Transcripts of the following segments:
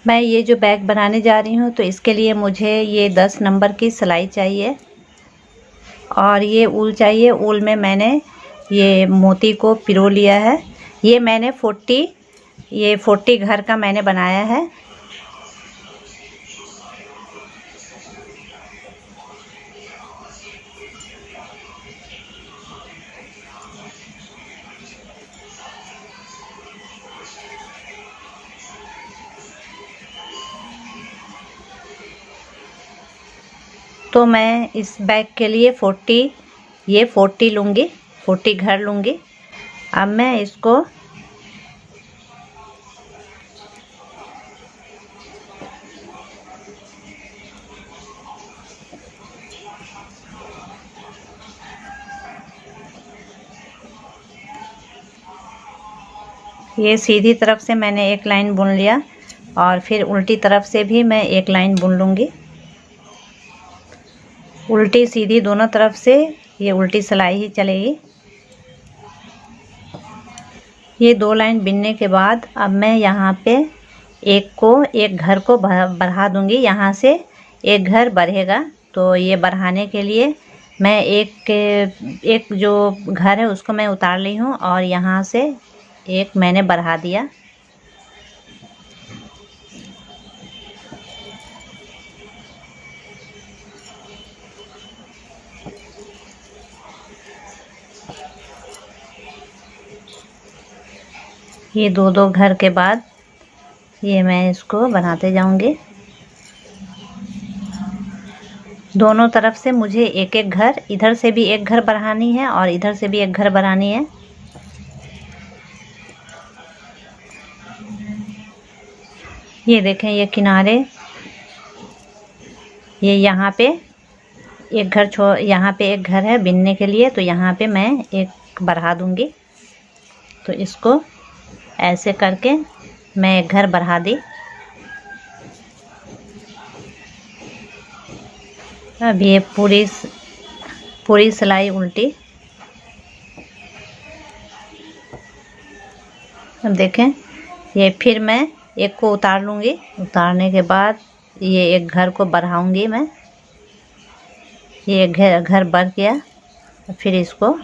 मैं ये जो बैग बनाने जा रही हूँ तो इसके लिए मुझे ये 10 नंबर की सिलाई चाहिए और ये ऊल चाहिए। ऊल में मैंने ये मोती को पिरो लिया है। ये मैंने 40 घर का मैंने बनाया है। तो मैं इस बैग के लिए 40 लूँगी, 40 घर लूँगी। अब मैं इसको ये सीधी तरफ से मैंने एक लाइन बुन लिया और फिर उल्टी तरफ से भी मैं एक लाइन बुन लूँगी। उल्टी सीधी दोनों तरफ से ये उल्टी सिलाई ही चलेगी। ये 2 लाइन बिनने के बाद अब मैं यहाँ पे एक घर को बढ़ा दूँगी। यहाँ से एक घर बढ़ेगा तो ये बढ़ाने के लिए मैं एक जो घर है उसको मैं उतार ली हूँ और यहाँ से एक मैंने बढ़ा दिया। ये 2 घर के बाद ये मैं इसको बनाते जाऊंगी। दोनों तरफ से मुझे एक एक घर, इधर से भी एक घर बढ़ानी है और इधर से भी एक घर बढ़ानी है। ये देखें, ये किनारे, ये यहाँ पे एक घर यहाँ पे एक घर है बिनने के लिए, तो यहाँ पे मैं एक बढ़ा दूंगी। तो इसको ऐसे करके मैं एक घर बढ़ा दी। अब ये पूरी सिलाई उल्टी। अब देखें, ये फिर मैं एक को उतार लूँगी। उतारने के बाद ये एक घर को बढ़ाऊँगी मैं। ये घर बढ़ गया। फिर इसको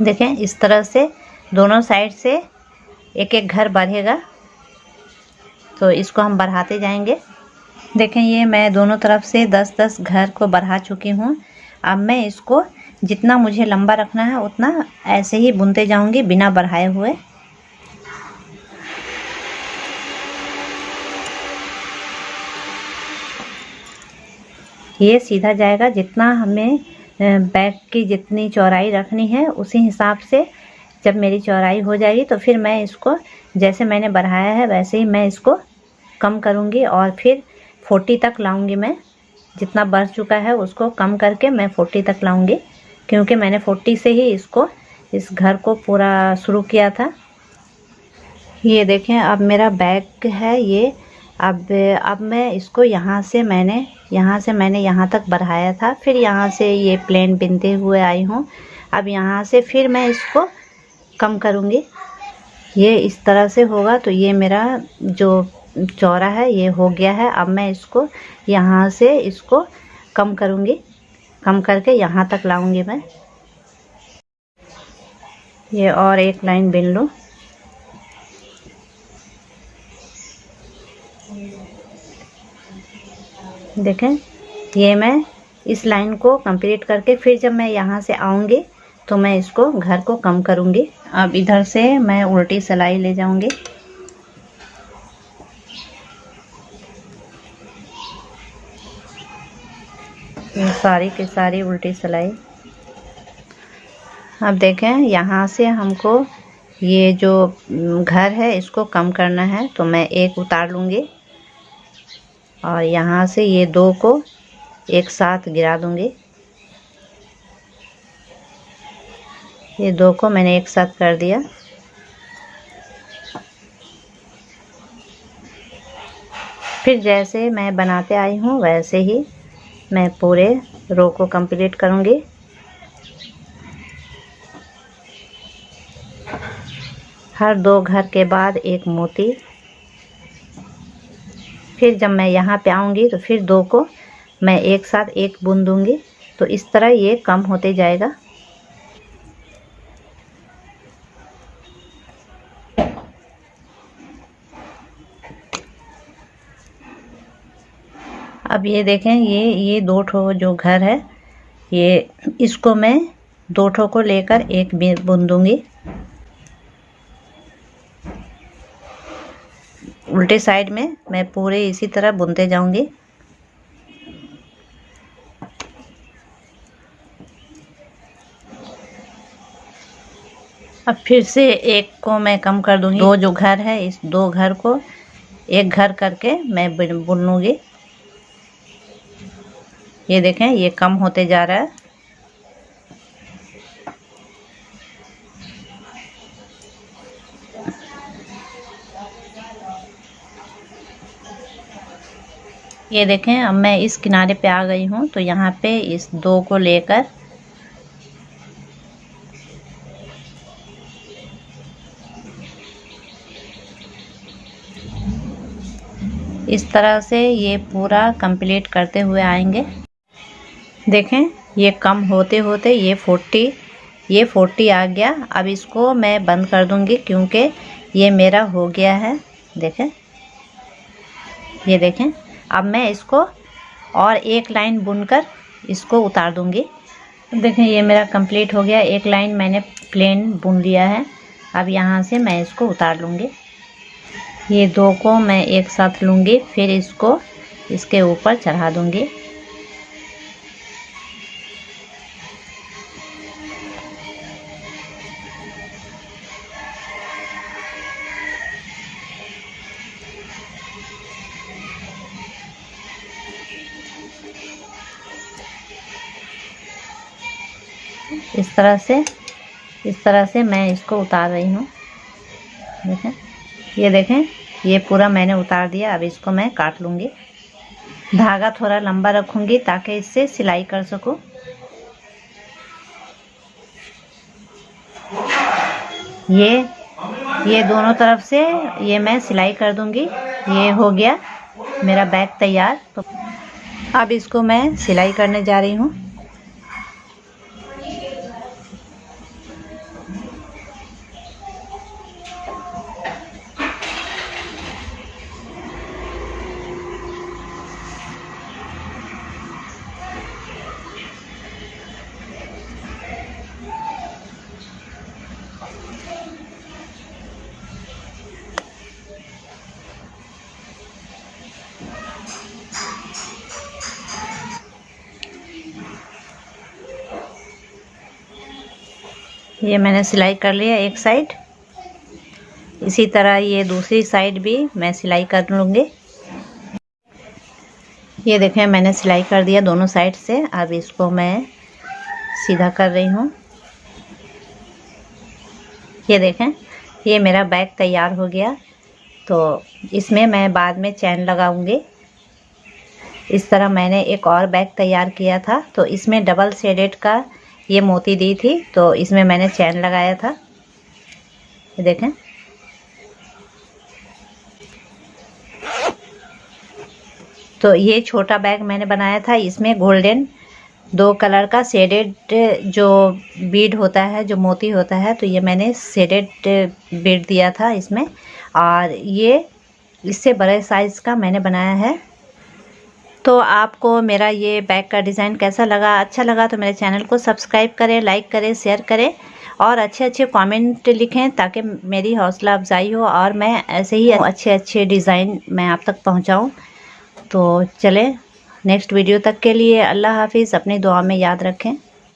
देखें, इस तरह से दोनों साइड से एक एक घर बढ़ेगा। तो इसको हम बढ़ाते जाएंगे। देखें, ये मैं दोनों तरफ से 10-10 घर को बढ़ा चुकी हूँ। अब मैं इसको जितना मुझे लंबा रखना है उतना ऐसे ही बुनते जाऊंगी बिना बढ़ाए हुए। ये सीधा जाएगा। जितना हमें बैग की जितनी चौड़ाई रखनी है उसी हिसाब से जब मेरी चौड़ाई हो जाएगी तो फिर मैं इसको जैसे मैंने बढ़ाया है वैसे ही मैं इसको कम करूँगी और फिर 40 तक लाऊंगी। मैं जितना बढ़ चुका है उसको कम करके मैं 40 तक लाऊंगी, क्योंकि मैंने 40 से ही इस घर को पूरा शुरू किया था। ये देखें, अब मेरा बैग है ये। अब मैं इसको यहाँ से मैंने यहाँ तक बढ़ाया था, फिर यहाँ से ये प्लेन बिनते हुए आई हूँ। अब यहाँ से फिर मैं इसको कम करूँगी। ये इस तरह से होगा। तो ये मेरा जो चौड़ा है ये हो गया है। अब मैं इसको यहाँ से इसको कम करूँगी, कम करके यहाँ तक लाऊंगी मैं। ये और एक लाइन बिन लूँ। देखें, ये मैं इस लाइन को कंप्लीट करके फिर जब मैं यहाँ से आऊँगी तो मैं इसको घर को कम करूँगी। अब इधर से मैं उल्टी सिलाई ले जाऊँगी। ये सारी की सारी उल्टी सिलाई। अब देखें, यहाँ से हमको ये जो घर है इसको कम करना है, तो मैं एक उतार लूँगी और यहाँ से ये 2 को एक साथ गिरा दूँगी। ये 2 को मैंने एक साथ कर दिया। फिर जैसे मैं बनाते आई हूँ वैसे ही मैं पूरे रो को कंप्लीट करूँगी। हर 2 घर के बाद एक मोती। फिर जब मैं यहाँ पे आऊँगी तो फिर 2 को मैं एक साथ एक बुन दूँगी, तो इस तरह ये कम होते जाएगा। अब ये देखें, ये 2 ठो जो घर है, ये इसको मैं 2 ठो को लेकर एक बुन दूँगी। उल्टे साइड में मैं पूरे इसी तरह बुनते जाऊंगी। अब फिर से एक को मैं कम कर दूंगी। 2 जो घर है, इस 2 घर को एक घर करके मैं बुन लूँगी। ये देखें, ये कम होते जा रहा है। ये देखें, अब मैं इस किनारे पे आ गई हूँ, तो यहाँ पे इस 2 को लेकर इस तरह से ये पूरा कंप्लीट करते हुए आएंगे। देखें, ये कम होते होते ये 40 आ गया। अब इसको मैं बंद कर दूंगी क्योंकि ये मेरा हो गया है। देखें, ये देखें, अब मैं इसको और एक लाइन बुनकर इसको उतार दूंगी। देखें, ये मेरा कंप्लीट हो गया। एक लाइन मैंने प्लेन बुन लिया है। अब यहाँ से मैं इसको उतार लूँगी। ये 2 को मैं एक साथ लूँगी, फिर इसको इसके ऊपर चढ़ा दूँगी। इस तरह से मैं इसको उतार रही हूँ। देखें, ये देखें, ये पूरा मैंने उतार दिया। अब इसको मैं काट लूँगी। धागा थोड़ा लंबा रखूँगी ताकि इससे सिलाई कर सकूँ। ये दोनों तरफ से ये मैं सिलाई कर दूँगी। ये हो गया मेरा बैग तैयार। तो अब इसको मैं सिलाई करने जा रही हूँ। ये मैंने सिलाई कर लिया एक साइड। इसी तरह ये दूसरी साइड भी मैं सिलाई कर लूँगी। ये देखें, मैंने सिलाई कर दिया दोनों साइड से। अब इसको मैं सीधा कर रही हूँ। ये देखें, ये मेरा बैग तैयार हो गया। तो इसमें मैं बाद में चैन लगाऊंगी। इस तरह मैंने एक और बैग तैयार किया था, तो इसमें डबल शेडेड का ये मोती दी थी, तो इसमें मैंने चैन लगाया था। ये देखें, तो ये छोटा बैग मैंने बनाया था। इसमें गोल्डन 2 कलर का शेडेड जो बीड होता है, जो मोती होता है, तो ये मैंने शेडेड बीड दिया था इसमें। और ये इससे बड़े साइज़ का मैंने बनाया है। तो आपको मेरा ये बैग का डिज़ाइन कैसा लगा? अच्छा लगा तो मेरे चैनल को सब्सक्राइब करें, लाइक करें, शेयर करें और अच्छे अच्छे कमेंट लिखें ताकि मेरी हौसला अफजाई हो और मैं ऐसे ही अच्छे अच्छे डिज़ाइन मैं आप तक पहुंचाऊं। तो चलें, नेक्स्ट वीडियो तक के लिए अल्लाह हाफिज़। अपनी दुआ में याद रखें।